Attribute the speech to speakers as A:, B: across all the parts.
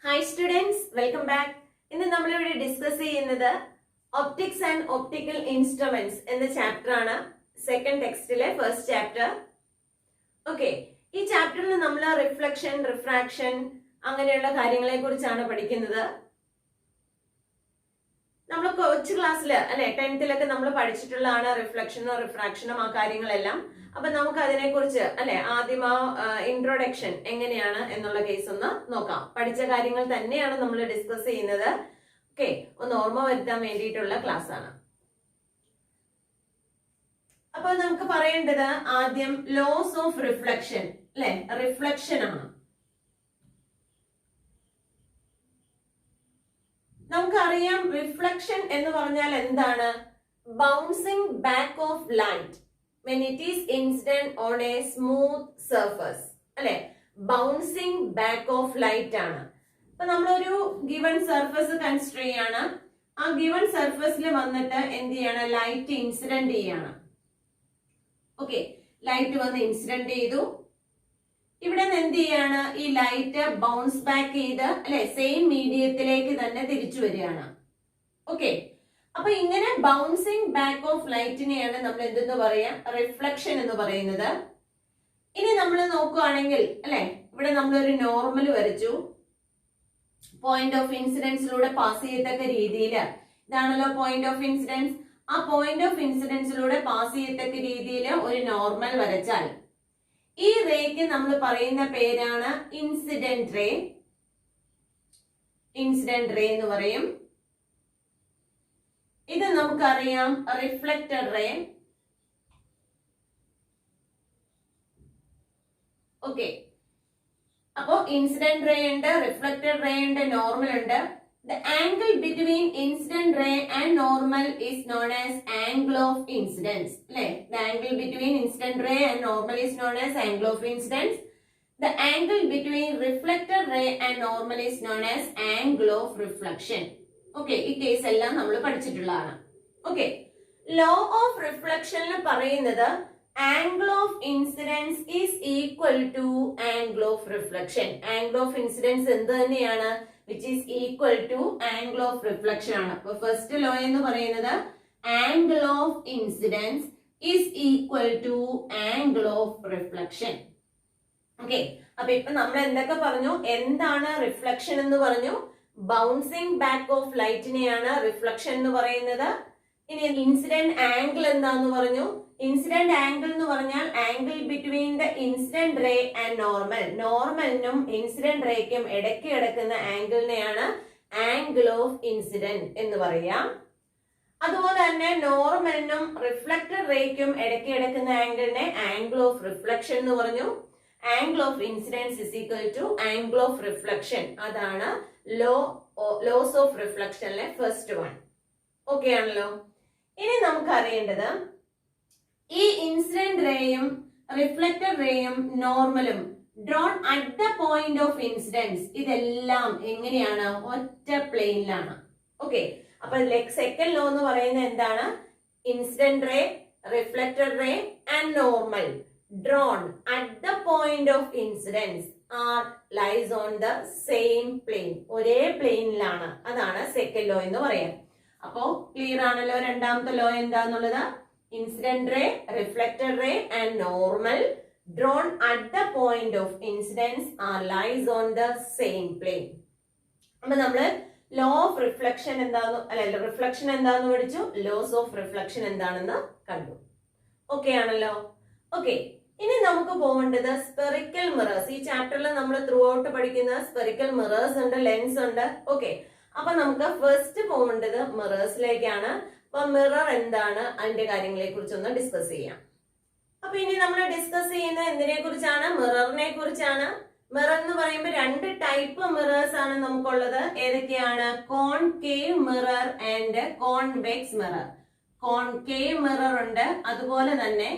A: Hi students, welcome back. ഇന്ന് നമ്മൾ ഇവിടെ ഡിസ്കസ് ചെയ്യുന്നത് ഒപ്റ്റിക്സ് ആൻഡ് ഒപ്റ്റിക്കൽ ഇൻസ്ട്രുമെന്റ്സ് എന്ന ചാപ്റ്റർ ആണ്. സെക്കൻഡ് ടെക്സ്റ്റിലെ ഫസ്റ്റ് ചാപ്റ്റർ. ഓക്കെ, ഈ ചാപ്റ്ററിൽ നമ്മൾ റിഫ്ലക്ഷൻ, റിഫ്രാക്ഷൻ അങ്ങനെയുള്ള കാര്യങ്ങളെ കുറിച്ചാണ് പഠിക്കുന്നത്. നമ്മൾ കൊച്ചു ക്ലാസ്സിൽ അല്ലെ 10th നമ്മൾ പഠിച്ചിട്ടുള്ളതാണ് റിഫ്ലക്ഷനും റിഫ്രാക്ഷനും ആ കാര്യങ്ങളെല്ലാം. അപ്പൊ നമുക്ക് അതിനെ കുറിച്ച് അല്ലെ ആദ്യം ആ ഇൻട്രൊഡക്ഷൻ എങ്ങനെയാണ് എന്നുള്ള കേസ് ഒന്ന് നോക്കാം. പഠിച്ച കാര്യങ്ങൾ തന്നെയാണ് നമ്മൾ ഡിസ്കസ് ചെയ്യുന്നത്. ഓക്കെ, ഒന്ന് ഓർമ്മ വരുത്താൻ വേണ്ടിയിട്ടുള്ള ക്ലാസ് ആണ്. അപ്പൊ നമുക്ക് പറയേണ്ടത് ആദ്യം ലോസ് ഓഫ് റിഫ്ലക്ഷൻ അല്ലെ, റിഫ്ലക്ഷൻ ആണ്. നമുക്കറിയാം റിഫ്ലക്ഷൻ എന്ന് പറഞ്ഞാൽ എന്താണ്? Bouncing back of light when it is incident on a smooth surface അല്ലെ, ബൗൺസിങ് ബാക്ക് ഓഫ് ലൈറ്റ് ആണ്. അപ്പൊ നമ്മളൊരു ഗിവൺ സർഫസ് കൺസിഡർ ചെയ്യാണ്. ആ ഗിവൺ സർഫസിൽ വന്നിട്ട് എന്ത് ചെയ്യാണ്? ലൈറ്റ് ഇൻസിഡന്റ് ചെയ്യാണ്. ഓക്കെ, ലൈറ്റ് വന്ന് ഇൻസിഡന്റ് ചെയ്തു. ഇവിടെ നിന്ന് എന്ത് ചെയ്യാണ്? ഈ ലൈറ്റ് ബൗൺസ് ബാക്ക് ചെയ്ത് അല്ലെ സെയിം മീഡിയത്തിലേക്ക് തന്നെ തിരിച്ചു വരികയാണ്. ഓക്കെ, അപ്പൊ ഇങ്ങനെ ബൗൺസിങ് ബാക്ക് ഓഫ് ലൈറ്റിനെയാണ് നമ്മൾ എന്തെന്ന് പറയാ? റിഫ്ലക്ഷൻ എന്ന് പറയുന്നത്. ഇനി നമ്മൾ നോക്കുകയാണെങ്കിൽ അല്ലെ, ഇവിടെ നമ്മളൊരു നോർമൽ വരച്ചു. പോയിന്റ് ഓഫ് ഇൻസിഡൻസിലൂടെ പാസ് ചെയ്യത്തക്ക രീതിയിൽ, ഇതാണല്ലോ പോയിന്റ് ഓഫ് ഇൻസിഡൻസ്. ആ പോയിന്റ് ഓഫ് ഇൻസിഡൻസിലൂടെ പാസ് ചെയ്യത്തക്ക രീതിയിൽ ഒരു നോർമൽ വരച്ചാൽ ഈ റേക്ക് നമ്മൾ പറയുന്ന പേരാണ് ഇൻസിഡന്റ് റേ. ഇൻസിഡന്റ് റേ എന്ന് പറയും. ഇത് നമുക്കറിയാം റിഫ്ലക്റ്റഡ് റേ. ഓക്കെ, അപ്പോ ഇൻസിഡന്റ് റേ ഉണ്ട്, റിഫ്ലക്റ്റഡ് റേ ഉണ്ട്, നോർമൽ ഉണ്ട്. The angle between incident ray and normal is known as angle of incidence. അല്ലേ, the angle between incident ray and normal is known as angle of incidence. The angle between reflected ray and normal is known as angle of reflection. Okay, ഈ case എല്ലാം നമ്മൾ പഠിച്ചിട്ടുള്ളതാണ്. Okay, law of റിഫ്ലക്ഷനിൽ പറയുന്നത് angle of incidence is equal to angle of reflection. Angle of incidence എന്ത് തന്നെയാണ്? Which is equal to angle of reflection ആണ്. അപ്പൊ ഫസ്റ്റ് ലോ എന്ന് പറയുന്നത് angle of incidence is equal to angle of reflection. Okay, അപ്പൊ ഇപ്പൊ നമ്മൾ എന്തൊക്കെ പറഞ്ഞു? എന്താണ് റിഫ്ലക്ഷൻ എന്ന് പറഞ്ഞു? ബൗൺസിങ് ബാക്ക് ഓഫ് ലൈറ്റിനെയാണ് റിഫ്ലക്ഷൻ എന്ന് പറയുന്നത്. ഇനി ഇൻസിഡന്റ് ആംഗിൾ എന്താന്ന് പറഞ്ഞു? ഇൻസിഡന്റ് ആംഗിൾ എന്ന് പറഞ്ഞാൽ angle between the incident ray and normal. നോർമലിനും ഇൻസിഡന്റ് റേക്കും ഇടയ്ക്ക് കിടക്കുന്ന ആംഗിളിനെയാണ് ആംഗിൾ ഓഫ് ഇൻസിഡന്റ് എന്ന് പറയാം. അതുപോലെ തന്നെ നോർമലിനും റിഫ്ലക്റ്റഡ് റേക്കും ഇടയ്ക്ക് കിടക്കുന്ന ആംഗിളിനെ ആംഗിൾ ഓഫ് റിഫ്ലക്ഷൻ എന്ന് പറഞ്ഞു. Angle of incidence is equal to angle of reflection. അതാണ് ലോസ് ഓഫ് റിഫ്ലക്ഷനിലെ ഫസ്റ്റ് വൺ. ഓക്കെ ആണല്ലോ. ഇനി നമുക്ക് അറിയേണ്ടത് ഈ ഇൻസിഡന്റ് റേയും റിഫ്ലക്റ്റഡ് റേയും നോർമലും drawn at the point of incidence, ഇതെല്ലാം എങ്ങനെയാണ്? ഒറ്റ പ്ലെയിനിലാണ്. ഓക്കെ, അപ്പൊ സെക്കൻഡ് ലോ എന്ന് പറയുന്നത് എന്താണ്? Incident ray, reflected ray and normal drawn at the point of incidence are lies on the same plane. ഒരേ പ്ലെയിനിലാണ്. അതാണ് സെക്കൻഡ് ലോ എന്ന് പറയാം. അപ്പോ ക്ലിയർ ആണല്ലോ രണ്ടാമത്തെ ലോ എന്താന്നുള്ളത്? Incident ray, reflected ray and normal drawn at the point of incidence are lies on the same plane. അപ്പൊ നമ്മള് ലോ ഓഫ് റിഫ്ലക്ഷൻ എന്താന്ന് അല്ല റിഫ്ലക്ഷൻ എന്താന്ന് പഠിച്ചു, ലോസ് ഓഫ് റിഫ്ലക്ഷൻ എന്താണെന്ന് കണ്ടു. ഓക്കെ ആണല്ലോ. ഓക്കെ, ഇനി നമുക്ക് പോകേണ്ടത് സ്പെറിക്കൽ മിറേഴ്സ്. ഈ ചാപ്റ്ററിൽ നമ്മൾ ത്രൂ ഔട്ട് പഠിക്കുന്ന സ്പെറിക്കൽ മിറേഴ്സ് ഉണ്ട്, ലെൻസ് ഉണ്ട്. ഓക്കെ, അപ്പൊ നമുക്ക് ഫസ്റ്റ് പോകേണ്ടത് മിറേഴ്സിലേക്കാണ്. അപ്പൊ മിറർ എന്താണ്, അതിന്റെ കാര്യങ്ങളെ കുറിച്ചൊന്ന് ഡിസ്കസ് ചെയ്യാം. അപ്പൊ ഇനി നമ്മൾ ഡിസ്കസ് ചെയ്യുന്ന എന്തിനെ കുറിച്ചാണ്? മിററിനെ കുറിച്ചാണ്. മിറർ എന്ന് പറയുമ്പോൾ രണ്ട് ടൈപ്പ് മിറേഴ്സ് ആണ് നമുക്കുള്ളത്. ഏതൊക്കെയാണ്? Concave mirror and convex mirror. Concave mirror ഉണ്ട്, അതുപോലെ തന്നെ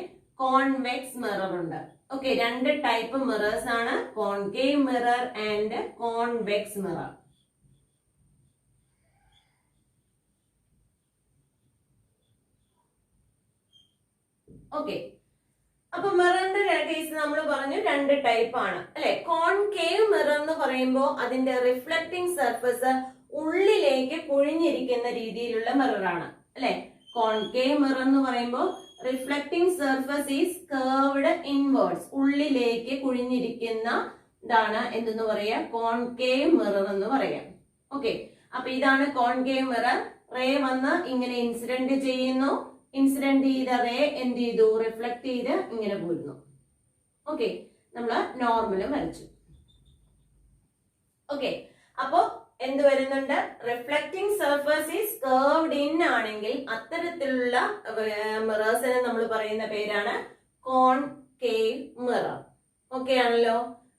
A: കോൺവെക്സ് മിറർ ഉണ്ട്. ഓക്കെ, രണ്ട് ടൈപ്പ് മിറേഴ്സ് ആണ്, concave mirror and convex mirror. Okay, അപ്പൊ മിററിന്റെ കേസ് നമ്മൾ പറഞ്ഞു രണ്ട് ടൈപ്പ് ആണ് അല്ലെ. കോൺകേവ് മിറർ എന്ന് പറയുമ്പോൾ അതിന്റെ റിഫ്ലക്റ്റിംഗ് സർഫസ് ഉള്ളിലേക്ക് കുഴിഞ്ഞിരിക്കുന്ന രീതിയിലുള്ള മിററാണ് അല്ലെ. കോൺകേവ് മിറർ എന്ന് പറയുമ്പോൾ reflecting surface is curved inwards, ഉള്ളിലേക്ക് കുഴിഞ്ഞിരിക്കുന്ന ഇതാണ് എന്തെന്ന് പറയാ, കോൺകേവ് മിറർ എന്ന് പറയാം. ഓക്കെ, അപ്പൊ ഇതാണ് കോൺകേവ് മിറർ. റേ വന്ന് ഇങ്ങനെ ഇൻസിഡന്റ് ചെയ്യുന്നു, ഇൻസിഡന്റ് ചെയ്ത റേ എന്ത് ചെയ്തു, റിഫ്ലക്ട് ചെയ്ത് ഇങ്ങനെ പോരുന്നു. ഓക്കെ, നമ്മള് നോർമല് വരച്ചു. ഓക്കെ, അപ്പോ എന്ത് വരുന്നുണ്ട്, reflecting surface is curved in ആണെങ്കിൽ അത്തരത്തിലുള്ള മിറേഴ്സിനെ നമ്മൾ പറയുന്ന പേരാണ് കോൺകേവ് മിറർ. ഓക്കെ ആണല്ലോ.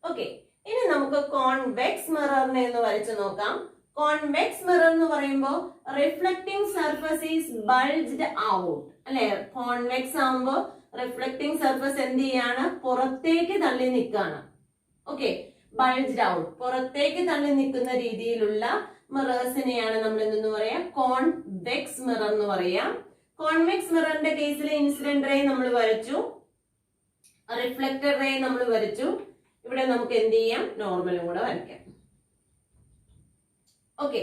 A: ഓക്കെ, ഇനി നമുക്ക് കോൺവെക്സ് മിററിനെ ഒന്ന് വരച്ചു നോക്കാം. കോൺവെക്സ് മിറർ എന്ന് പറയുമ്പോൾ reflecting surface is bulged out അല്ലെ. കോൺവെക്സ് ആവുമ്പോൾ റിഫ്ലക്റ്റിംഗ് സർഫസ് എന്ത് ചെയ്യാണ്, പുറത്തേക്ക് തള്ളി നിൽക്കാണ്. ഓക്കെ, ബൾജ്ഡ് ഔട്ട്, പുറത്തേക്ക് തള്ളി നിൽക്കുന്ന രീതിയിലുള്ള മിറേഴ്സിനെയാണ് നമ്മൾ എന്തെന്ന് പറയാം, കോൺവെക്സ് മിറർ എന്ന് പറയാം. കോൺവെക്സ് മിററിന്റെ കേസിൽ ഇൻസിഡന്റ് റേ നമ്മൾ വരച്ചു, റിഫ്ലക്റ്റഡ് റേ നമ്മൾ വരച്ചു. ഇവിടെ നമുക്ക് എന്ത് ചെയ്യാം, നോർമലും കൂടെ വരയ്ക്കാം. ഓക്കെ,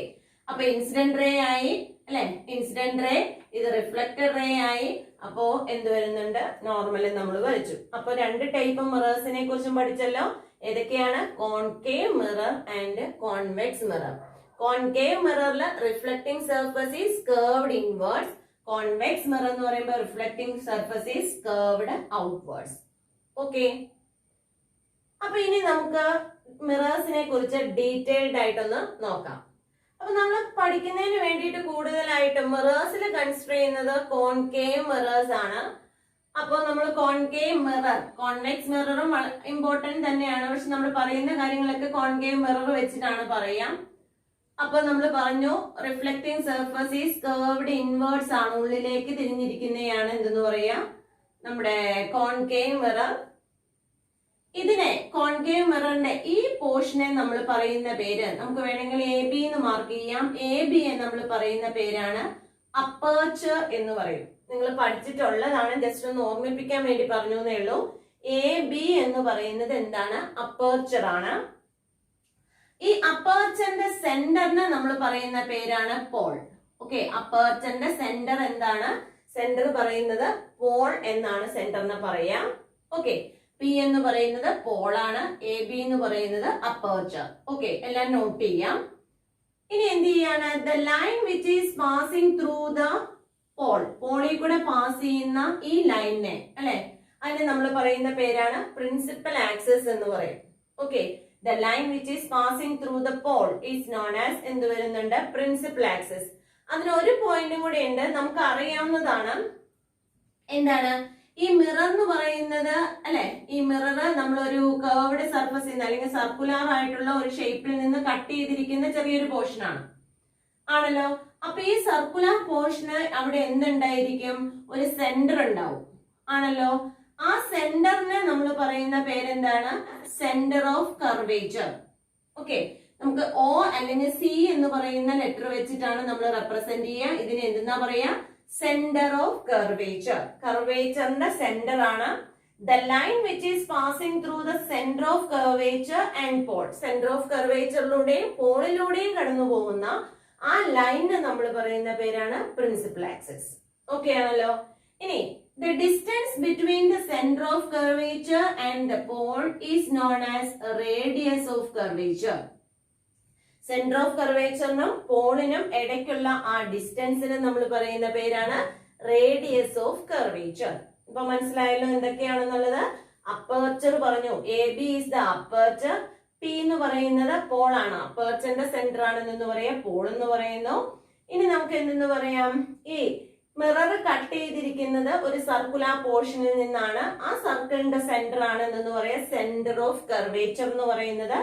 A: അപ്പൊ ഇൻസിഡന്റ് റേ ആയി അല്ലെ, ഇൻസിഡന്റ് റേ, ഇത് റിഫ്ലക്റ്റഡ് റേ ആയി. അപ്പോ എന്ത് വരുന്നുണ്ട്, നോർമൽ നമ്മൾ വരച്ചു. അപ്പൊ രണ്ട് ടൈപ്പ് മിറേഴ്സിനെ കുറിച്ചും പഠിച്ചല്ലോ. ഏതൊക്കെയാണ്, concave mirror and convex mirror. Concave മിററിൽ reflecting surface is curved inwards. Convex mirror എന്ന് പറയുമ്പോൾ reflecting surface is curved outwards. Okay, അപ്പൊ ഇനി നമുക്ക് മിറേഴ്സിനെ കുറിച്ച് ഡീറ്റെയിൽഡ് ആയിട്ടൊന്ന് നോക്കാം. അപ്പൊ നമ്മൾ പഠിക്കുന്നതിന് വേണ്ടിയിട്ട് കൂടുതലായിട്ട് മിറേഴ്സിൽ കൺസിഡർ ചെയ്യുന്നത് കോൺകേവ് മിറേഴ്സ് ആണ്. അപ്പൊ നമ്മൾ കോൺകേവ് മിറർ, കോൺവെക്സ് മിററും ഇമ്പോർട്ടന്റ് തന്നെയാണ്, പക്ഷെ നമ്മൾ പറയുന്ന കാര്യങ്ങളൊക്കെ കോൺകേവ് മിറർ വെച്ചിട്ടാണ് പറയാം. അപ്പൊ നമ്മൾ പറഞ്ഞു reflecting surface is curved inwards ആണ്, ഉള്ളിലേക്ക് തിരിഞ്ഞിരിക്കുന്നതാണ് എന്തെന്ന് പറയാ, നമ്മുടെ കോൺകേവ് മിറർ. ഇതിനെ കോൺകേവ് മിററിന്റെ ഈ പോർഷനെ നമ്മൾ പറയുന്ന പേര്, നമുക്ക് വേണമെങ്കിൽ എ ബി എന്ന് മാർക്ക് ചെയ്യാം. എ ബി എന്ന് നമ്മൾ പറയുന്ന പേരാണ് അപ്പേർച്ചർ എന്ന് പറയും. നിങ്ങൾ പഠിച്ചിട്ടുള്ളതാണ്, ജസ്റ്റ് ഒന്ന് ഓർമ്മിപ്പിക്കാൻ വേണ്ടി പറഞ്ഞു എന്നേ ഉള്ളൂ. എ ബി എന്ന് പറയുന്നത് എന്താണ്, അപ്പേർച്ചർ ആണ്. ഈ അപ്പേർച്ചറിന്റെ സെന്ററിന് നമ്മൾ പറയുന്ന പേരാണ് പോൾ. ഓക്കെ, അപ്പേർച്ചറിന്റെ സെന്റർ എന്താണ്, സെന്റർ പറയുന്നത് പോൾ എന്നാണ് സെന്ററിന് പറയാം. ഓക്കെ, പി എന്ന് പറയുന്നത് പോളാണ്, എ ബി എന്ന് പറയുന്നത് അപ്പേർച്ചർ. ഓക്കെ, എല്ലാം നോട്ട് ചെയ്യാം. ഇനി എന്ത് ചെയ്യാണ്, the line which is passing through the pole, പോളിൽ കൂടെ പാസ് ചെയ്യുന്ന ഈ ലൈനിനെ അല്ലെ, അതിനെ നമ്മൾ പറയുന്ന പേരാണ് പ്രിൻസിപ്പൽ ആക്സിസ് എന്ന് പറയും. Okay, the line which is passing through the pole is known as എന്ത് വരുന്നുണ്ട്, പ്രിൻസിപ്പൽ ആക്സിസ്. അതിന് ഒരു പോയിന്റും കൂടി ഉണ്ട്, നമുക്ക് അറിയാവുന്നതാണ്. എന്താണ് ഈ മിറർ എന്ന് പറയുന്നത് അല്ലെ, ഈ മിറർ നമ്മളൊരു കർവ്ഡ് സർഫസിൽ നിന്ന് അല്ലെങ്കിൽ സർക്കുലർ ആയിട്ടുള്ള ഒരു ഷേപ്പിൽ നിന്ന് കട്ട് ചെയ്തിരിക്കുന്ന ചെറിയൊരു പോർഷൻ ആണ് ആണല്ലോ. അപ്പൊ ഈ സർക്കുലർ പോർഷന് അവിടെ എന്തുണ്ടായിരിക്കും, ഒരു സെന്റർ ഉണ്ടാവും ആണല്ലോ. ആ സെന്ററിനെ നമ്മൾ പറയുന്ന പേരെന്താണ്, സെന്റർ ഓഫ് കർവേച്ചർ. ഓക്കെ, നമുക്ക് ഒ അല്ലെങ്കിൽ സി എന്ന് പറയുന്ന ലെറ്റർ വെച്ചിട്ടാണ് നമ്മൾ റെപ്രസെന്റ് ചെയ്യുക. ഇതിന് എന്തെന്നാ പറയാ, സെന്റർ ഓഫ് കർവേച്ചർ. കർവേച്ചറിന്റെ സെന്റർ ആണ്. The line which is passing through the centre of curvature and pole, centre of കർവേച്ചറിലൂടെയും പോളിലൂടെയും കടന്നു പോകുന്ന ആ ലൈനിന് നമ്മൾ പറയുന്ന പേരാണ് പ്രിൻസിപ്പൽ ആക്സിസ്. ഓക്കെ ആണല്ലോ. ഇനി the distance between the centre of curvature and the pole is known as radius of curvature. Centre of കർവേച്ചറിനും പോളിനും ഇടയ്ക്കുള്ള ആ ഡിസ്റ്റൻസിന് നമ്മൾ പറയുന്ന പേരാണ് റേഡിയസ് ഓഫ് കർവേച്ചർ. ഇപ്പൊ മനസ്സിലായല്ലോ എന്തൊക്കെയാണെന്നുള്ളത്. അപ്പേർച്ചർ പറഞ്ഞു, A B is the aperture. P എന്ന് പറയുന്നത് പോൾ ആണ്, അപ്പേർച്ചറിന്റെ സെന്റർ ആണെന്ന് പറയാം, പോൾ എന്ന് പറയുന്നു. ഇനി നമുക്ക് എന്തെന്ന് പറയാം, ഈ മിറർ കട്ട് ചെയ്തിരിക്കുന്നത് ഒരു സർക്കുലർ പോർഷനിൽ നിന്നാണ്. ആ സർക്കിളിന്റെ സെന്റർ ആണ് എന്ന് പറയാം സെന്റർ ഓഫ് കർവേച്ചർ എന്ന് പറയുന്നത്.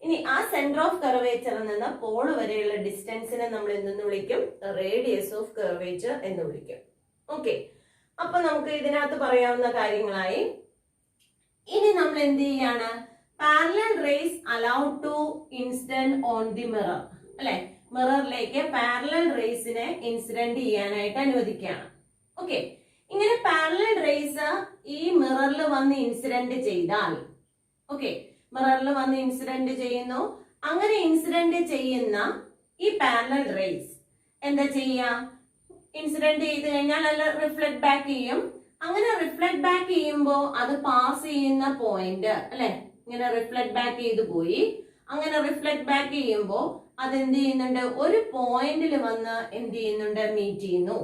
A: ഇനി ആ സെന്റർ ഓഫ് കർവേച്ചറിൽ നിന്ന് പോൾ വരെയുള്ള ഡിസ്റ്റൻസിനെ നമ്മൾ എന്തെന്ന് വിളിക്കും, റേഡിയസ് ഓഫ് കർവേച്ചർ എന്ന് വിളിക്കും. ഓക്കെ, അപ്പൊ നമുക്ക് ഇതിനകത്ത് പറയാവുന്ന കാര്യങ്ങളായി. ഇനി നമ്മൾ എന്ത് ചെയ്യാണ്, parallel rays allowed to incident on the mirror അല്ലെ, മിററിലേക്ക് പാരലൽ റേസിനെ ഇൻസിഡന്റ് ചെയ്യാനായിട്ട് അനുവദിക്കുകയാണ്. ഓക്കെ, ഇങ്ങനെ പാരലൽ റേസ് ഈ മിററിൽ വന്ന് ഇൻസിഡന്റ് ചെയ്താൽ, ഓക്കെ, മിററിൽ വന്ന് ഇൻസിഡന്റ് ചെയ്യുന്നു. അങ്ങനെ ഇൻസിഡന്റ് ചെയ്യുന്ന ഈ പാരലൽ റേസ് എന്താ ചെയ്യാ, ഇൻസിഡന്റ് ചെയ്ത് കഴിഞ്ഞാൽ അല്ല റിഫ്ലക്ട് ബാക്ക് ചെയ്യും. അങ്ങനെ റിഫ്ലക്ട് ബാക്ക് ചെയ്യുമ്പോൾ അത് പാസ് ചെയ്യുന്ന പോയിന്റ് അല്ലെ, ഇങ്ങനെ റിഫ്ലക്ട് ബാക്ക് ചെയ്തു പോയി. അങ്ങനെ റിഫ്ലക്ട് ബാക്ക് ചെയ്യുമ്പോൾ അത് എന്ത് ചെയ്യുന്നുണ്ട്, ഒരു പോയിന്റിൽ വന്ന് എന്ത് ചെയ്യുന്നുണ്ട്, മീറ്റ് ചെയ്യുന്നു.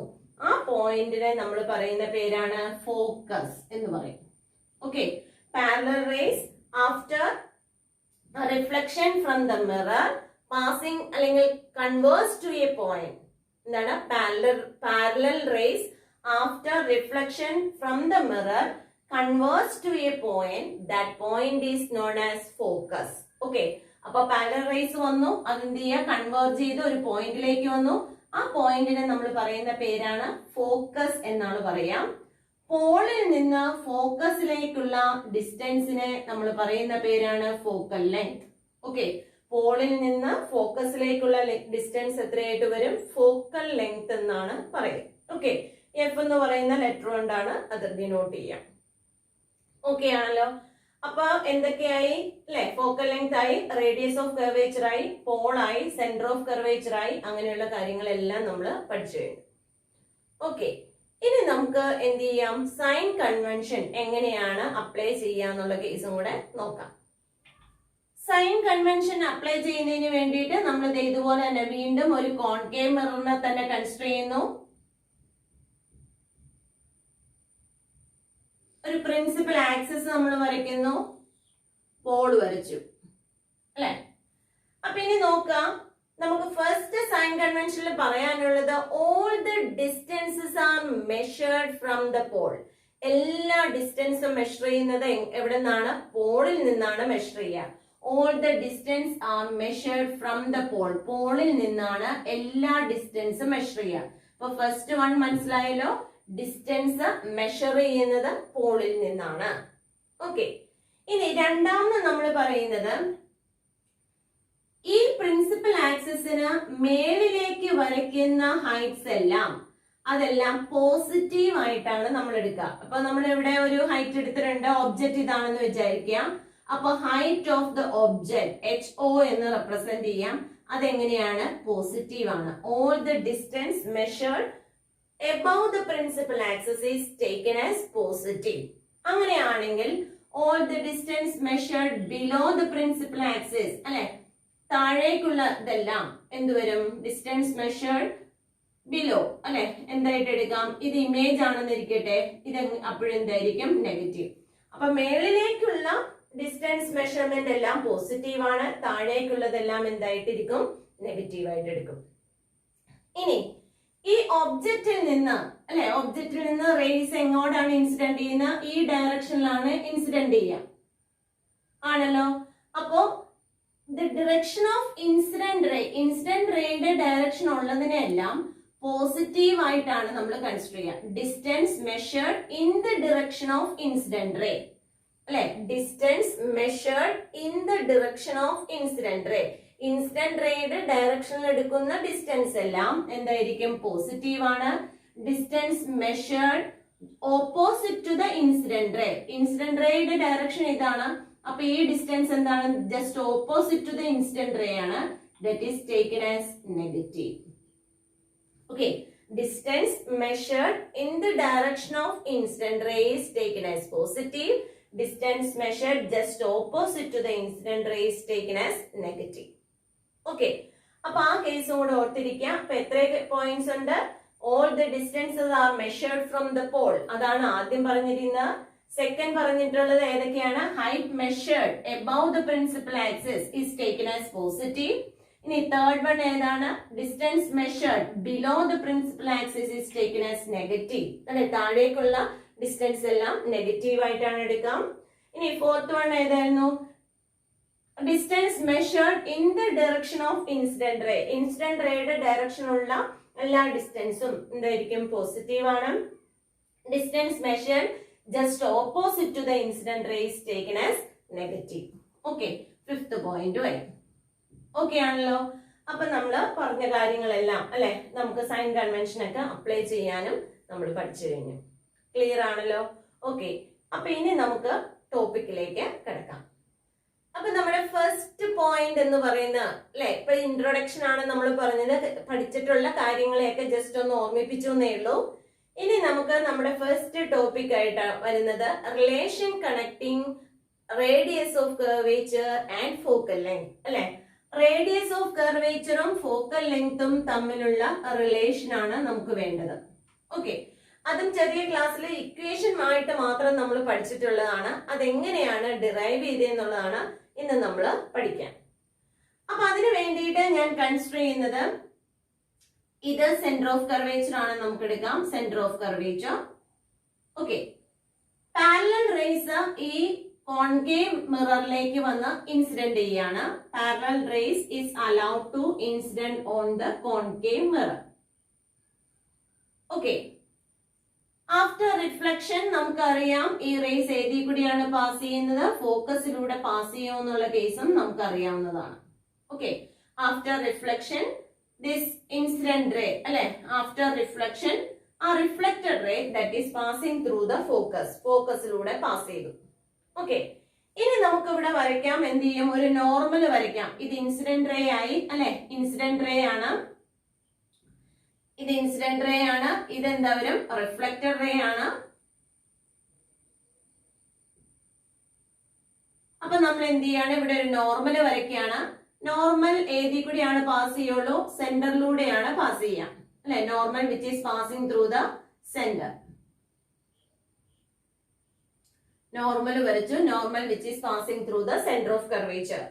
A: ആ പോയിന്റിനെ നമ്മൾ പറയുന്ന പേരാണ് ഫോക്കസ് എന്ന് പറയും. Okay, parallel rays after reflection from the mirror passing അല്ലെങ്കിൽ കൺവേഴ്സ് ടു എ പോയിന്റ്. എന്താണ് parallel rays after reflection from the mirror converge to a point, that point is known as focus. Okay, അപ്പൊ parallel rays വന്നു, അതെന്ത് ചെയ്യുക, converge ചെയ്ത് ഒരു പോയിന്റിലേക്ക് വന്നു. ആ പോയിന്റിനെ നമ്മൾ പറയുന്ന പേരാണ് ഫോക്കസ് എന്നാണ് പറയാം. പോളിൽ നിന്ന് ഫോക്കസിലേക്കുള്ള ഡിസ്റ്റൻസിനെ നമ്മൾ പറയുന്ന പേരാണ് ഫോക്കൽ ലെങ്ത്. ഓക്കെ, പോളിൽ നിന്ന് ഫോക്കസിലേക്കുള്ള ഡിസ്റ്റൻസ് എത്രയായിട്ട് വരും, ഫോക്കൽ ലെങ്ത് എന്നാണ് പറയുക. ഓക്കെ, എഫ് എന്ന് പറയുന്ന ലെറ്റർ കൊണ്ടാണ് അത് ഡിനോട്ട് ചെയ്യാം. ഓക്കെ ആണല്ലോ. അപ്പൊ എന്തൊക്കെയായി അല്ലെ, ഫോക്കൽ ലെങ്ത് ആയി, റേഡിയസ് ഓഫ് കർവേച്ചർ ആയി, പോളായി, സെന്റർ ഓഫ് കർവേച്ചർ ആയി, അങ്ങനെയുള്ള കാര്യങ്ങളെല്ലാം നമ്മൾ പഠിച്ചു കഴിഞ്ഞു. ഓക്കെ, ഇനി നമുക്ക് എന്ത് ചെയ്യാം, സൈൻ കൺവെൻഷൻ എങ്ങനെയാണ് അപ്ലൈ ചെയ്യാന്നുള്ള കേസും കൂടെ നോക്കാം. സൈൻ കൺവെൻഷൻ അപ്ലൈ ചെയ്യുന്നതിന് വേണ്ടിയിട്ട് നമ്മൾ ഇതുപോലെ തന്നെ വീണ്ടും ഒരു കോൺകേവ് മിററിനെ തന്നെ കൺസിഡർ ചെയ്യുന്നു. ഒരു പ്രിൻസിപ്പൽ ആക്സിസ് നമ്മൾ വരയ്ക്കുന്നു, പോൾ വരച്ചു അല്ലെ. അപ്പൊ ഇനി നോക്കാം, നമുക്ക് ഫസ്റ്റ് സൈൻ കൺവെൻഷനിൽ പറയാനുള്ളത് all the distances are measured from the pole. എല്ലാ ഡിസ്റ്റൻസും മെഷർ ചെയ്യുന്നത് എവിടെ നിന്നാണ്, പോളിൽ നിന്നാണ് മെഷർ ചെയ്യുക. All the distance are measured from the pole. പോളിൽ നിന്നാണ് എല്ലാ ഡിസ്റ്റൻസും മെഷർ ചെയ്യുക. അപ്പൊ ഫസ്റ്റ് വൺ മനസ്സിലായല്ലോ, ഡിസ്റ്റൻസ് മെഷർ ചെയ്യുന്നത് പോളിൽ നിന്നാണ്. ഓക്കെ, ഇനി രണ്ടാമത് നമ്മൾ പറയുന്നത് ഈ പ്രിൻസിപ്പൽ ആക്സിസിന് മേളിലേക്ക് വരയ്ക്കുന്ന ഹൈറ്റ്സ് എല്ലാം അതെല്ലാം പോസിറ്റീവ് ആയിട്ടാണ് നമ്മൾ എടുക്കുക. അപ്പൊ നമ്മൾ ഇവിടെ ഒരു ഹൈറ്റ് എടുത്തിട്ടുണ്ട്, ഒബ്ജക്റ്റ് ഇതാണെന്ന് വിചാരിക്കാം. അപ്പൊ height of the object HO എന്ന് റെപ്രസെന്റ് ചെയ്യാം. അതെങ്ങനെയാണ്, പോസിറ്റീവ് ആണ്. All the distance measured above the principal axis is taken as positive. അങ്ങനെയാണെങ്കിൽ all the distance measured below the principal axis അല്ലെ, താഴേക്കുള്ള ഇതെല്ലാം എന്തുവരും, ഡിസ്റ്റൻസ് മെഷേർഡ് ബിലോ അല്ലെ, എന്തായിട്ട് എടുക്കാം, ഇത് ഇമേജ് ആണെന്ന് ഇരിക്കട്ടെ, ഇത് അപ്പോഴെന്തായിരിക്കും, നെഗറ്റീവ്. അപ്പൊ മേളിലേക്കുള്ള ഡിസ്റ്റൻസ് മെഷർമെന്റ് എല്ലാം പോസിറ്റീവ് ആണ്, താഴേക്കുള്ളതെല്ലാം എന്തായിട്ടിരിക്കും, നെഗറ്റീവ് ആയിട്ട് എടുക്കും. ഇനി ഈ ഒബ്ജക്റ്റിൽ നിന്ന് അല്ലെ, ഒബ്ജക്റ്റിൽ നിന്ന് റേസ് എങ്ങോട്ടാണ് ഇൻസിഡന്റ് ചെയ്യുന്നത്, ഈ ഡയറക്ഷനിലാണ് ഇൻസിഡന്റ് ചെയ്യുക ആണല്ലോ. അപ്പോ ദ ഡിറക്ഷൻ ഓഫ് ഇൻസിഡന്റ് റേയുടെ ഡയറക്ഷൻ ഉള്ളതിനെല്ലാം പോസിറ്റീവ് ആയിട്ടാണ് നമ്മൾ കൺസിഡർ ചെയ്യുക. Distance measured in the direction of incident ray അല്ലെ, distance measured in the direction of incident ray. Incident റേയുടെ ഡയറക്ഷനിൽ എടുക്കുന്ന ഡിസ്റ്റൻസ് എല്ലാം എന്തായിരിക്കും, പോസിറ്റീവ് ആണ്. Distance measured opposite to the incident ray, incident റേയുടെ ഡയറക്ഷൻ ഇതാണ്. അപ്പൊ ഈ ഡിസ്റ്റൻസ് എന്താണ്, just opposite to the incident ray ആണ്. That is taken as negative. Okay, distance measured in the direction of incident ray is taken as positive. Distance measured just opposite to the incident ray is taken as negative. Okay, അപ്പൊ ആ കേസും കൂടെ ഓർത്തിരിക്കാം. അപ്പൊ എത്ര points ഉണ്ട്, all the distances are measured from the pole, അതാണ് ആദ്യം പറഞ്ഞിരുന്നത്. സെക്കൻഡ് പറഞ്ഞിട്ടുള്ളത് ഏതൊക്കെയാണ്, height measured above the principal axis is taken as positive. ഇനി തേർഡ് വൺ ഏതാണ്, distance measured below the principal axis is taken as negative. അല്ലെ, താഴേക്കുള്ള distance എല്ലാം നെഗറ്റീവ് ആയിട്ടാണ് എടുക്കാം. ഇനി ഫോർത്ത് വൺ ഏതായിരുന്നു, distance measured in the direction of incident ray. Incident റേയുടെ ഡയറക്ഷനുള്ള എല്ലാ ഡിസ്റ്റൻസും എന്തായിരിക്കും, പോസിറ്റീവ് ആണ്. Distance measured just opposite to the incident ray is taken as negative. Okay, fifth point വരെ ഓക്കെ ആണല്ലോ. അപ്പൊ നമ്മൾ പറഞ്ഞ കാര്യങ്ങളെല്ലാം അല്ലെ, നമുക്ക് സൈൻ കൺവെൻഷൻ ഒക്കെ അപ്ലൈ ചെയ്യാനും നമ്മൾ പഠിച്ചു കഴിഞ്ഞു. ക്ലിയർ ആണല്ലോ? ഓക്കെ, അപ്പൊ ഇനി നമുക്ക് ടോപ്പിക്കിലേക്ക് കിടക്കാം. അപ്പൊ നമ്മുടെ ഫസ്റ്റ് പോയിന്റ് എന്ന് പറയുന്ന അല്ലെ, ഇപ്പൊ ഇൻട്രൊഡക്ഷൻ ആണ് നമ്മൾ പറഞ്ഞത്, പഠിച്ചിട്ടുള്ള കാര്യങ്ങളെയൊക്കെ ജസ്റ്റ് ഒന്ന് ഓർമ്മിപ്പിച്ചു എന്നേ ഉള്ളൂ. ഇനി നമുക്ക് നമ്മുടെ ഫസ്റ്റ് ടോപ്പിക് ആയിട്ട് വരുന്നത് relation connecting radius of curvature and focal length അല്ലെ. റേഡിയസ് ഓഫ് കർവേച്ചറും ഫോക്കൽ ലെങ്തും തമ്മിലുള്ള റിലേഷൻ ആണ് നമുക്ക് വേണ്ടത്. ഓക്കെ, അതും ചെറിയ ക്ലാസ്സിൽ ഇക്വേഷൻ ആയിട്ട് മാത്രം നമ്മൾ പഠിച്ചിട്ടുള്ളതാണ്. അതെങ്ങനെയാണ് ഡിറൈവ് ചെയ്തെന്നുള്ളതാണ് ഇന്ന് നമ്മൾ പഠിക്കാൻ. അപ്പൊ അതിന് വേണ്ടിയിട്ട് ഞാൻ കൺസിഡർ ചെയ്യുന്നത് ഇത് സെന്റർ ഓഫ് കർവേച്ചർ ആണ്. നമുക്ക് എടുക്കാം centre of curvature. Okay, parallel rays ഈ കോൺകേവ് മിററിലേക്ക് വന്ന് ഇൻസിഡന്റ് ചെയ്യാണ്. Parallel rays is allowed to incident on the concave mirror. Okay, after reflection നമുക്കറിയാം ഈ റേസ് ഏതിൽ കൂടിയാണ് പാസ് ചെയ്യുന്നത്, ഫോക്കസിലൂടെ പാസ് ചെയ്യുമെന്നുള്ള കേസും നമുക്ക് അറിയാവുന്നതാണ്. Okay, after reflection this incident ray അല്ലെ, ആഫ്റ്റർ റിഫ്ലക്ഷൻ ആ reflected ray that is passing through the ഫോക്കസിലൂടെ പാസ് ചെയ്തു. ഓക്കെ, ഇനി നമുക്ക് ഇവിടെ വരയ്ക്കാം. എന്ത് ചെയ്യും, ഒരു നോർമൽ വരയ്ക്കാം. ഇത് ഇൻസിഡന്റ് റേ ആയി അല്ലെ, ഇൻസിഡന്റ് റേ ആണ്. ഇത് ഇൻസിഡന്റ് റേ ആണ്. ഇത് എന്താ വരും, റിഫ്ലക്റ്റഡ് റേ ആണ്. അപ്പൊ നമ്മൾ എന്ത് ചെയ്യാണ്, ഇവിടെ ഒരു നോർമൽ വരയ്ക്കുകയാണ്. നോർമൽ ഏതിൽ കൂടിയാണ് പാസ് ചെയ്യുള്ളൂ, സെന്ററിലൂടെയാണ് പാസ് ചെയ്യാം അല്ലെ. Normal which is passing through the centre. Normal വരച്ചു, normal which is passing through the centre of curvature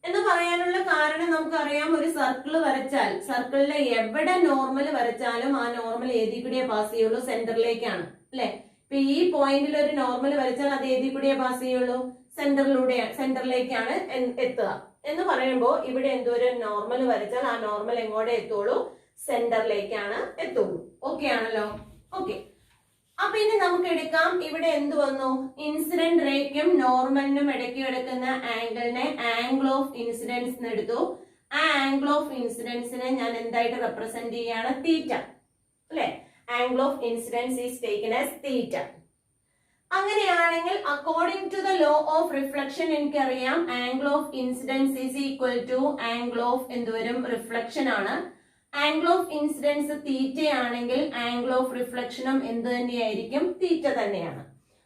A: എന്ന് പറയാനുള്ള കാരണം നമുക്കറിയാം. ഒരു സർക്കിൾ വരച്ചാൽ സർക്കിളിലെ എവിടെ നോർമൽ വരച്ചാലും ആ നോർമൽ ഏതിൽ കൂടിയേ പാസ് ചെയ്യുള്ളൂ, സെന്ററിലേക്കാണ് അല്ലെ. ഇപ്പൊ ഈ പോയിന്റിൽ ഒരു നോർമൽ വരച്ചാൽ അത് ഏതിൽ കൂടിയേ പാസ് ചെയ്യുള്ളൂ, സെന്ററിലേക്കാണ് എത്തുക. എന്ന് പറയുമ്പോൾ ഇവിടെ എന്തോരു നോർമൽ വരച്ചാൽ ആ നോർമൽ എങ്ങോട്ടേ എത്തുള്ളൂ, സെന്ററിലേക്കാണ് എത്തുള്ളൂ. ഓക്കെ ആണല്ലോ? ഓക്കെ, അപ്പൊ ഇനി നമുക്ക് എടുക്കാം. ഇവിടെ എന്ത് വന്നു, ഇൻസിഡന്റ് റേക്കും നോർമലിനും ഇടയ്ക്ക് കിടക്കുന്ന ആംഗിളിനെ ആംഗിൾ ഓഫ് ഇൻസിഡൻസ് എടുത്തു. ആ ആംഗിൾ ഓഫ് ഇൻസിഡൻസിനെ ഞാൻ എന്തായിട്ട് റെപ്രസെന്റ് ചെയ്യാണ്, തീറ്റ അല്ലെ. Angle of incidence is taken as theta. അങ്ങനെയാണെങ്കിൽ according to the law of reflection എനിക്കറിയാം angle of incidence is equal to angle of എന്തുവരും, റിഫ്ലക്ഷൻ ആണ്. ആംഗിൾ ഓഫ് ഇൻസിഡൻസ് തീറ്റ ആണെങ്കിൽ ആംഗിൾ ഓഫ് റിഫ്ലക്ഷനും എന്ത് തന്നെയായിരിക്കും, തീറ്റ തന്നെയാണ്.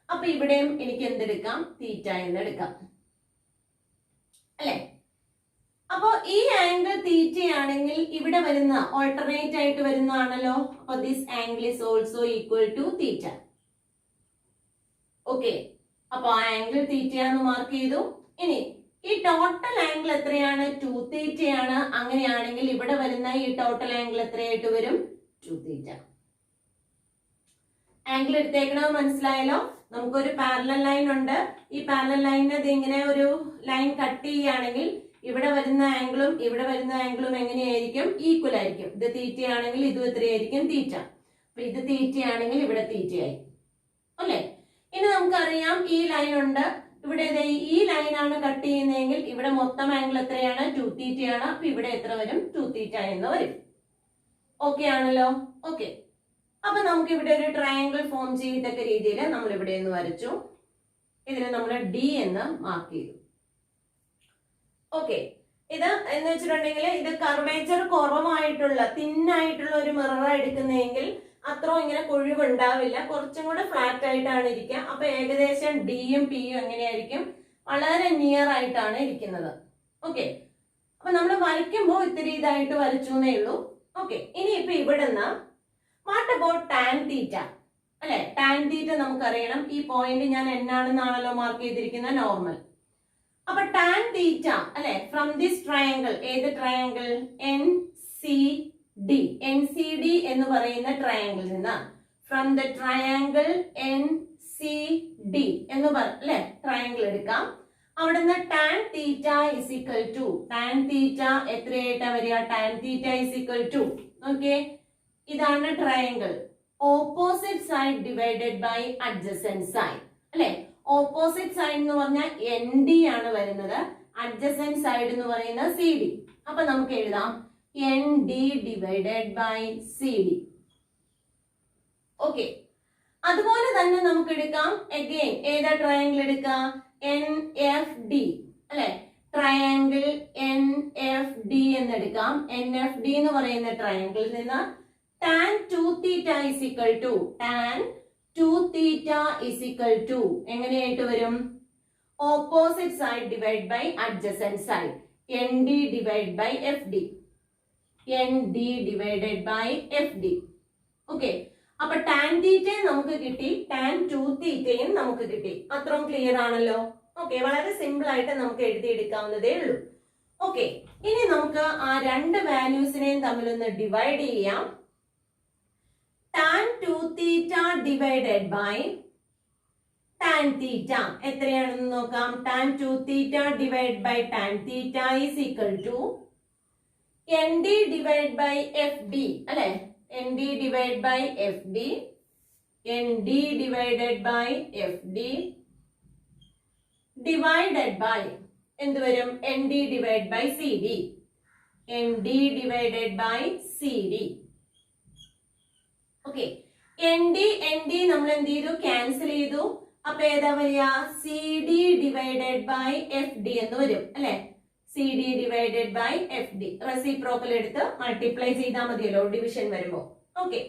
A: അപ്പൊ ഇവിടെയും എനിക്ക് എന്തെടുക്കാം, തീറ്റ എന്ന് എടുക്കാം അല്ലെ. അപ്പോ ഈ ആംഗിൾ തീറ്റ ആണെങ്കിൽ ഇവിടെ വരുന്ന ഓൾട്ടർനേറ്റ് ആയിട്ട് വരുന്നതാണല്ലോ. അപ്പൊ this angle is also equal to theta. Okay, അപ്പൊ ആ ആംഗിൾ തീറ്റയാന്ന് മാർക്ക് ചെയ്തു. ഇനി ഈ ടോട്ടൽ ആംഗിൾ എത്രയാണ്, 2 തീറ്റയാണ്. അങ്ങനെയാണെങ്കിൽ ഇവിടെ വരുന്ന ഈ ടോട്ടൽ ആംഗിൾ എത്രയായിട്ട് വരും, 2 തീറ്റ. ആംഗിൾ എടുത്തേക്കണത് മനസ്സിലായല്ലോ. നമുക്കൊരു പാരലൽ ലൈൻ ഉണ്ട്. ഈ പാരലൽ ലൈനിനെ ഇങ്ങനെ ഒരു ലൈൻ കട്ട് ചെയ്യുകയാണെങ്കിൽ ഇവിടെ വരുന്ന ആംഗിളും ഇവിടെ വരുന്ന ആംഗിളും എങ്ങനെയായിരിക്കും, ഈക്വൽ ആയിരിക്കും. ഇത് തീറ്റയാണെങ്കിൽ ഇതും എത്രയായിരിക്കും, തീറ്റ. അപ്പൊ ഇത് തീറ്റയാണെങ്കിൽ ഇവിടെ തീറ്റയായി അല്ലെ. ഇനി നമുക്കറിയാം ഈ ലൈൻ ഉണ്ട്. ഇവിടെ ഈ ലൈനാണ് കട്ട് ചെയ്യുന്നതെങ്കിൽ ഇവിടെ മൊത്തം ആംഗിൾ എത്രയാണ്, 2 തീറ്റയാണ്. അപ്പൊ ഇവിടെ എത്ര വരും, 2 തീറ്റ എന്ന് വരും. ഓക്കെ ആണല്ലോ? ഓക്കെ, അപ്പൊ നമുക്ക് ഇവിടെ ഒരു ട്രയാങ്കിൾ ഫോം ചെയ്യത്തക്ക രീതിയിൽ നമ്മൾ ഇവിടെ നിന്ന് വരച്ചു. ഇതിനെ നമ്മൾ ഡി എന്ന് മാർക്ക് ചെയ്തു. ഓക്കെ, ഇത് എന്ന് വെച്ചിട്ടുണ്ടെങ്കിൽ ഇത് കർവേച്ചർ കുറവായിട്ടുള്ള തിന്നായിട്ടുള്ള ഒരു മിറർ എടുക്കുന്നതെങ്കിൽ അത്ര ഇങ്ങനെ കുഴിവുണ്ടാവില്ല, കുറച്ചും കൂടെ ഫ്ലാറ്റ് ആയിട്ടാണ് ഇരിക്കുക. അപ്പൊ ഏകദേശം ഡിയും പിയും എങ്ങനെയായിരിക്കും, വളരെ നിയർ ആയിട്ടാണ് ഇരിക്കുന്നത്. ഓക്കെ, അപ്പൊ നമ്മൾ വരയ്ക്കുമ്പോൾ ഇത്തിരി ഇതായിട്ട് വരച്ചു എന്നേ ഉള്ളൂ. ഓക്കെ, ഇനി ഇപ്പൊ ഇവിടുന്ന് വാട്ട് അബൌട്ട് ടാൻ തീറ്റ അല്ലെ. ടാൻ തീറ്റ നമുക്കറിയണം. ഈ പോയിന്റ് ഞാൻ എന്നാണെന്നാണല്ലോ മാർക്ക് ചെയ്തിരിക്കുന്ന നോർമൽ. അപ്പൊ ടാൻ തീറ്റ അല്ലെ ഫ്രം ദിസ് ട്രയാങ്കിൾ, ഏത് ട്രയാങ്കിൾ, NCD എന്ന് പറയുന്ന ട്രയാങ്കിളിൽ നിന്ന്, ഫ്രം ദ ട്രയാങ്കിൾ NCD എന്ന് അല്ലെ ട്രയാങ്കിൾ എടുക്കാം. അവിടുന്ന് tan theta is equal to, tan theta എത്രയായിട്ടാ വരിക, tan theta is equal to, okay, ഇതാണ് triangle. Opposite side divided by adjacent side അല്ലെ. ഓപ്പോസിറ്റ് സൈഡ് എന്ന് പറഞ്ഞാൽ ND ആണ് വരുന്നത്, അഡ്ജസന്റ് സൈഡ് എന്ന് പറയുന്നത് CD. അപ്പൊ നമുക്ക് എഴുതാം ND divided by CD. Okay, അതുപോലെ തന്നെ നമുക്ക് എടുക്കാം അഗെയിൻ ഏതാ ട്രയാങ്കിൾ എടുക്കാം NFD അല്ലെ ട്രയാങ്കിൾ NFD എന്നെടുക്കാം NFD എന്ന് പറയുന്ന ട്രയാങ്കിളിൽ നിന്ന് tan 2 theta is equal to tan 2 theta is equal to എങ്ങനെയായിട്ട് വരും opposite side divide by adjacent side ND divide by FD ND divided by FD okay അപ്പൊ tan തീറ്റ നമുക്ക് കിട്ടി tan 2 തീറ്റയും നമുക്ക് കിട്ടി അത്രയും ക്ലിയർ ആണല്ലോ ഓക്കെ വളരെ സിമ്പിൾ ആയിട്ട് നമുക്ക് എഴുതിയെടുക്കാവുന്നതേ ഉള്ളൂ ഓക്കെ ഇനി നമുക്ക് ആ രണ്ട് വാല്യൂസിനെയും തമ്മിലൊന്ന് ഡിവൈഡ് ചെയ്യാം tan 2 theta divided by tan theta എത്രയാണെന്ന് നോക്കാം tan 2 theta divided by tan theta is equal to ND divided by FD അല്ലെ ND divided by FD ND divided by FD divided by എന്ത് വരും ND divided by CD ND divided by CD okay ND നമ്മൾ എന്ത് ചെയ്തു cancel ചെയ്തു അപ്പൊ ഏതാ വരിക CD ഡിവൈഡഡ് ബൈ FD എന്ന് വരും അല്ലെ CD divided by FD reciprocal എടുത്ത് മൾട്ടിപ്ലൈ ചെയ്താൽ മതിയല്ലോ ഡിവിഷൻ വരുമ്പോ ഓക്കെ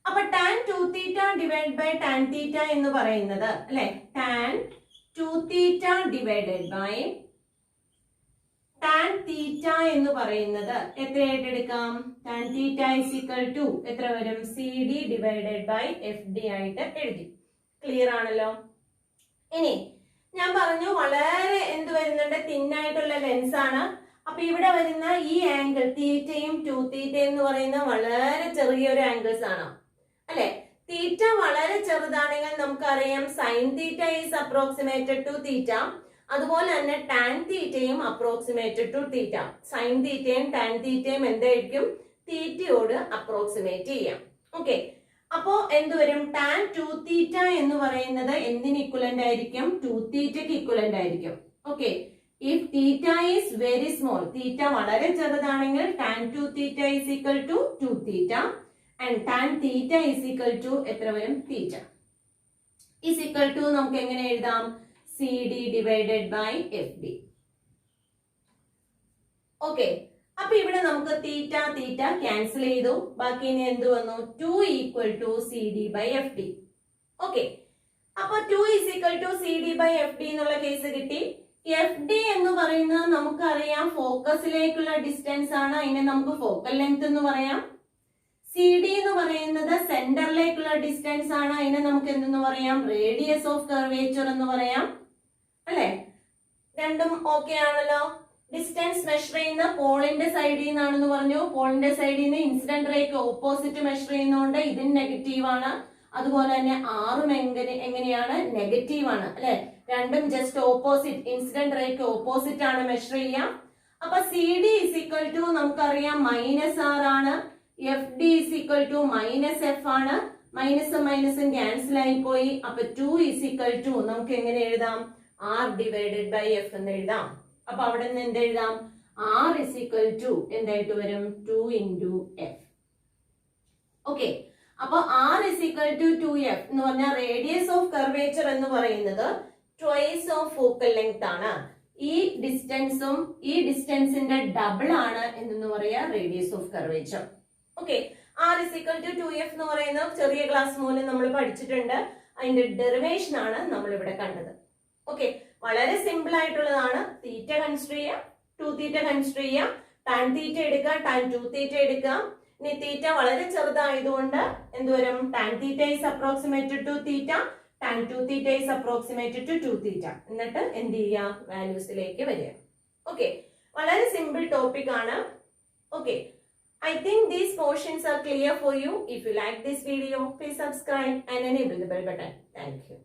A: അപ്പൊ tan 2 theta divide by tan theta എന്ന് പറയുന്നത് അല്ലെ tan 2 theta divided by tan theta എന്ന് പറയുന്നത് എത്രയായിട്ട് എടുക്കാം tan theta is equal to എത്ര വരും CD ഡിവൈഡഡ് ബൈ FD ആയിട്ട് എഴുതി ക്ലിയർ ആണല്ലോ ഇനി ഞാൻ പറഞ്ഞു വളരെ എന്ത് വരുന്നുണ്ട് തിന്നായിട്ടുള്ള ലെൻസ് ആണ് അപ്പൊ ഇവിടെ വരുന്ന ഈ ആംഗിൾ തീറ്റയും 2 തീറ്റയും എന്ന് പറയുന്ന വളരെ ചെറിയൊരു ആംഗിൾസ് ആണ് അല്ലെ തീറ്റ വളരെ ചെറുതാണെങ്കിൽ നമുക്കറിയാം sine theta is approximated to theta അതുപോലെ തന്നെ ടാൻ തീറ്റയും അപ്രോക്സിമേറ്റഡ് ടു തീറ്റ സൈൻ തീറ്റയും ടാൻ തീറ്റയും എന്തായിരിക്കും തീറ്റയോട് അപ്രോക്സിമേറ്റ് ചെയ്യാം ഓക്കെ അപ്പോ എന്തുവരും ടാൻ 2 തീറ്റ എന്ന് പറയുന്നത് എന്തിന് ഇക്വലന്റ് ആയിരിക്കും 2 തീറ്റയ്ക്ക് ഇക്വലന്റ് ആയിരിക്കും okay if theta is very small theta വളരെ ചെറുതാണെങ്കിൽ tan 2 theta is equal to 2 theta and tan theta is equal to എത്ര വരും തീറ്റ ഈസ് ഈക്വൽ ടു നമുക്ക് എങ്ങനെ എഴുതാം CD divided by FD. Okay അപ്പൊ ഇവിടെ നമുക്ക് തീറ്റ തീറ്റ ക്യാൻസൽ ചെയ്തു ബാക്കി ഇനി എന്ത് വന്നു 2 equal to CD by FD okay അപ്പൊ 2 is equal to CD by FD എന്നുള്ള കേസ് കിട്ടി FD എന്ന് പറയുന്നത് നമുക്കറിയാം ഫോക്കസിലേക്കുള്ള ഡിസ്റ്റൻസ് ആണ് അതിനെ നമുക്ക് ഫോക്കൽ ലെങ്ത് എന്ന് പറയാം CD എന്ന് പറയുന്നത് സെന്ററിലേക്കുള്ള ഡിസ്റ്റൻസ് ആണ് അതിനെ നമുക്ക് എന്തെന്ന് പറയാം റേഡിയസ് ഓഫ് കർവേച്ചർ എന്ന് പറയാം അല്ലെ രണ്ടും ഓക്കെ ആണല്ലോ ഡിസ്റ്റൻസ് മെഷർ ചെയ്യുന്ന പോളിന്റെ സൈഡിൽ നിന്നാണെന്ന് പറഞ്ഞു പോളിന്റെ സൈഡിൽ നിന്ന് ഇൻസിഡന്റ് റേക്ക് ഓപ്പോസിറ്റ് മെഷർ ചെയ്യുന്നതുകൊണ്ട് ഇതിന് നെഗറ്റീവ് ആണ് അതുപോലെ തന്നെ ആറും എങ്ങനെയാണ് നെഗറ്റീവ് ആണ് അല്ലെ രണ്ടും just opposite incident rake opposite ആണ് മെഷർ ചെയ്യാം അപ്പൊ CD is equal to നമുക്കറിയാം -R ആണ് FD is equal to -F ആണ് മൈനസും മൈനസും ക്യാൻസൽ ആയി പോയി അപ്പൊ 2 is equal to നമുക്ക് എങ്ങനെ എഴുതാം R divided by F എന്ന് എഴുതാം അപ്പൊ അവിടെ നിന്ന് എന്ത് എഴുതാം R is equal to എന്തായിട്ട് വരും 2 into F ഓക്കെ അപ്പൊ R is equal to 2F എന്ന് പറഞ്ഞാൽ റേഡിയസ് ഓഫ് കർവേച്ചർ എന്ന് പറയുന്നത് ട്വൈസ് ഓഫ് ഫോക്കൽ ലെങ്ത് ആണ് ഈ ഡിസ്റ്റൻസും ഈ ഡിസ്റ്റൻസിന്റെ ഡബിൾ ആണ് എന്ന് പറയാ radius of curvature okay R is equal to 2F എന്ന് പറയുന്ന ചെറിയ ക്ലാസ് മൂലം നമ്മൾ പഠിച്ചിട്ടുണ്ട് അതിന്റെ ഡെറിവേഷൻ ആണ് നമ്മൾ ഇവിടെ കണ്ടത് ഓക്കെ വളരെ സിമ്പിൾ ആയിട്ടുള്ളതാണ് തീറ്റ കൺസിഡർ ചെയ്യുക 2 തീറ്റ കൺസിഡർ ചെയ്യുക ടാൻ തീറ്റ എടുക്കുക ടാൻ 2 തീറ്റ എടുക്കുക ഇനി തീറ്റ വളരെ ചെറുതായതുകൊണ്ട് എന്തുവരും tan theta is approximated to theta tan 2 theta is approximated to 2 theta എന്നിട്ട് എന്ത് ചെയ്യുക വാല്യൂസിലേക്ക് വരിക ഓക്കെ വളരെ സിമ്പിൾ ടോപ്പിക് ആണ് okay I think these portions are clear for you. If you like this video, please subscribe and enable the bell button. Thank you.